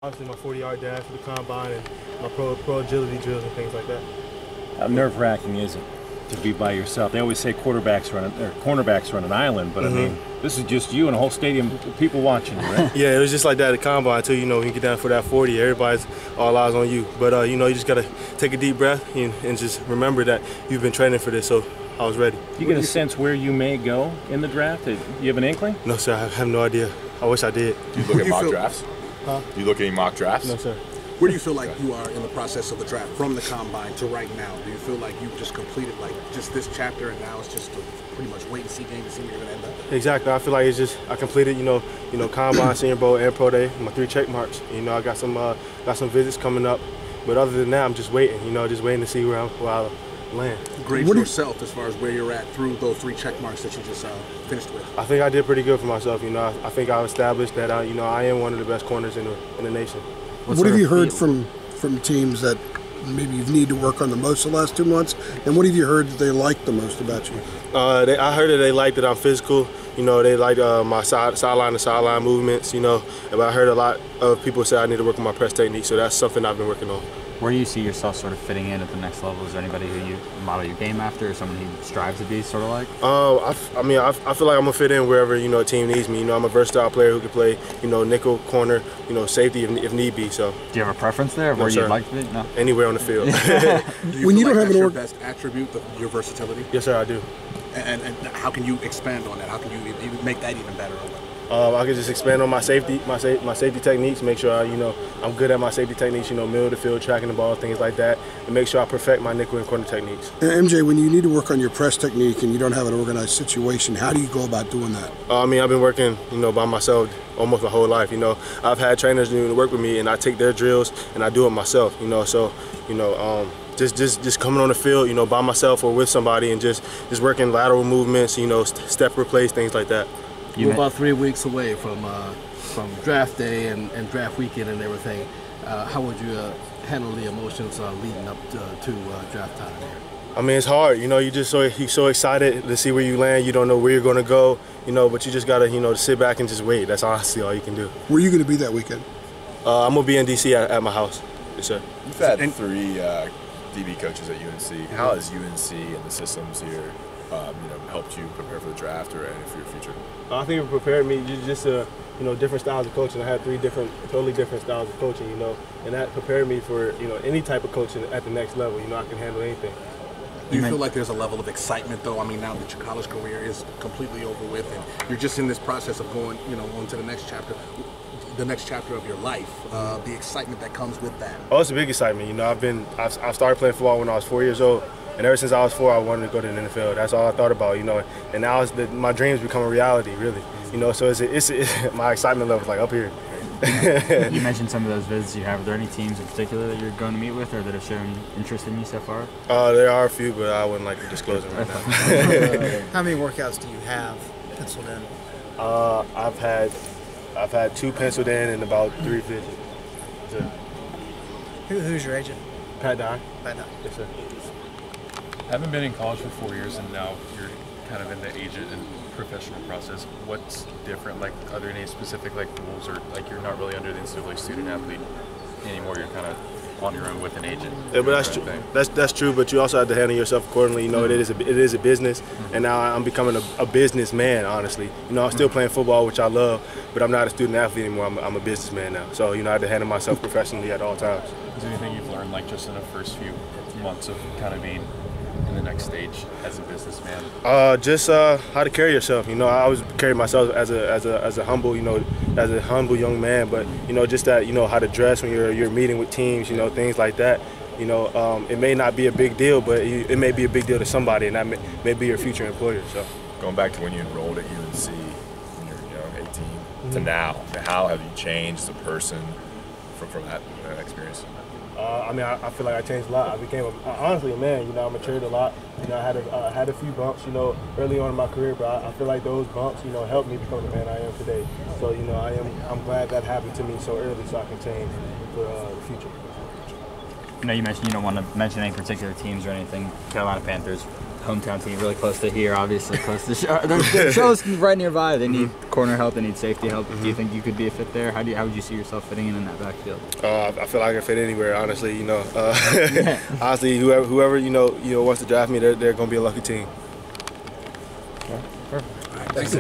Obviously, my 40-yard dash for the combine and my pro agility drills and things like that. How nerve-wracking is it to be by yourself? They always say cornerbacks run an island, but I mean, this is just you and a whole stadium of people watching you, right? Yeah, it was just like that at the combine too. You know, when you get down for that 40, everybody's all eyes on you. But you know, you just gotta take a deep breath and just remember that you've been training for this. So I was ready. Do you get a sense where you may go in the draft? Do you have an inkling? No, sir. I have no idea. I wish I did. Do you look at mock drafts? Huh? Do you look at any mock drafts? No, sir. Where do you feel like you are in the process of the draft from the combine to right now? Do you feel like you've just completed like just this chapter and now it's just a pretty much wait and see game to see where you're gonna end up? Exactly. I feel like it's just I completed, you know, combine, Senior Bowl, and Pro Day, my 3 check marks. You know, I got some visits coming up, but other than that, I'm just waiting. You know, just waiting to see where I land. Grade yourself as far as where you're at through those 3 check marks that you just finished with. I think I did pretty good for myself. You know, I think I've established that I am one of the best corners in the nation. What have you heard from teams that maybe you need to work on the most the last 2 months? And what have you heard that they like the most about you? I heard that they like that I'm physical. You know, they like my sideline to sideline movements. You know, but I heard a lot of people say I need to work on my press technique. So that's something I've been working on. Where do you see yourself sort of fitting in at the next level? Is there anybody who you model your game after, or someone who strives to be sort of like? I feel like I'm gonna fit in wherever a team needs me. You know, I'm a versatile player who can play nickel, corner, safety if need be. So. Do you have a preference there, where you'd like to be? No. Anywhere on the field. When you don't have your best attribute, your versatility. Yes, sir, I do. And how can you expand on that? How can you make that even better? I could just expand on my safety techniques, make sure I'm good at my safety techniques, middle of the field, tracking the ball, things like that, and make sure I perfect my nickel and corner techniques. And MJ, when you need to work on your press technique and you don't have an organized situation, how do you go about doing that? I've been working, by myself almost my whole life. I've had trainers work with me, and I take their drills and I do it myself. Just coming on the field, by myself or with somebody, and just working lateral movements, step replace, things like that. We're about 3 weeks away from draft day and draft weekend and everything. How would you handle the emotions leading up to draft time here? It's hard. You're so excited to see where you land. You don't know where you're going to go. But you just gotta to sit back and just wait. That's honestly all you can do. Where are you going to be that weekend? I'm gonna be in DC at my house. Yes, sir. You've had 3 DB coaches at UNC. How has UNC and the systems here helped you prepare for the draft or for your future? I think it prepared me just different styles of coaching. I had 3 totally different styles of coaching, and that prepared me for any type of coaching at the next level. I can handle anything. Do you feel like there's a level of excitement though? Now that your college career is completely over with, and you're just in this process of going, on to the next chapter of your life, the excitement that comes with that. Oh, it's a big excitement. I started playing football when I was 4 years old. And ever since I was 4, I wanted to go to the NFL. That's all I thought about, And now my dreams become a reality, really. So it's my excitement level is like up here. You mentioned some of those visits you have. Are there any teams in particular that you're going to meet with or that have shown interest in you so far? There are a few, but I wouldn't like to disclose them right now. How many workouts do you have penciled in? I've had 2 penciled in and about 3 visits. Who's your agent? Pat Dye. Pat Dye. Yes, sir. Having been in college for 4 years and now you're kind of in the agent and professional process, what's different? Like, are there any specific rules, or you're not really under the NCAA student athlete anymore? You're kind of on your own with an agent. Yeah, but that's true. That's true. But you also have to handle yourself accordingly. It is a business, and now I'm becoming a businessman. Honestly, I'm still playing football, which I love, but I'm not a student athlete anymore. I'm a businessman now. So I have to handle myself professionally at all times. Is there anything you've learned, just in the first few months of kind of being in the next stage as a businessman? Just how to carry yourself. I always carry myself as a humble, as a humble young man. But just that, how to dress when you're meeting with teams, things like that. It may not be a big deal, but it may be a big deal to somebody, and that may be your future employer. So, going back to when you enrolled at UNC when you're 18 to now, how have you changed as a person from that experience? I feel like I changed a lot. I became honestly a man. I matured a lot. I had a few bumps, early on in my career, but I feel like those bumps, helped me become the man I am today. So, I'm glad that happened to me so early, so I can change for the future. I know you mentioned you don't want to mention any particular teams or anything. Carolina Panthers, hometown team, really close to here, obviously close to their show's right nearby. They need corner help, they need safety help. Do you think you could be a fit there? How would you see yourself fitting in that backfield? I feel like I can fit anywhere, honestly. You know, honestly, whoever you know wants to draft me, they're going to be a lucky team. Perfect. Thanks.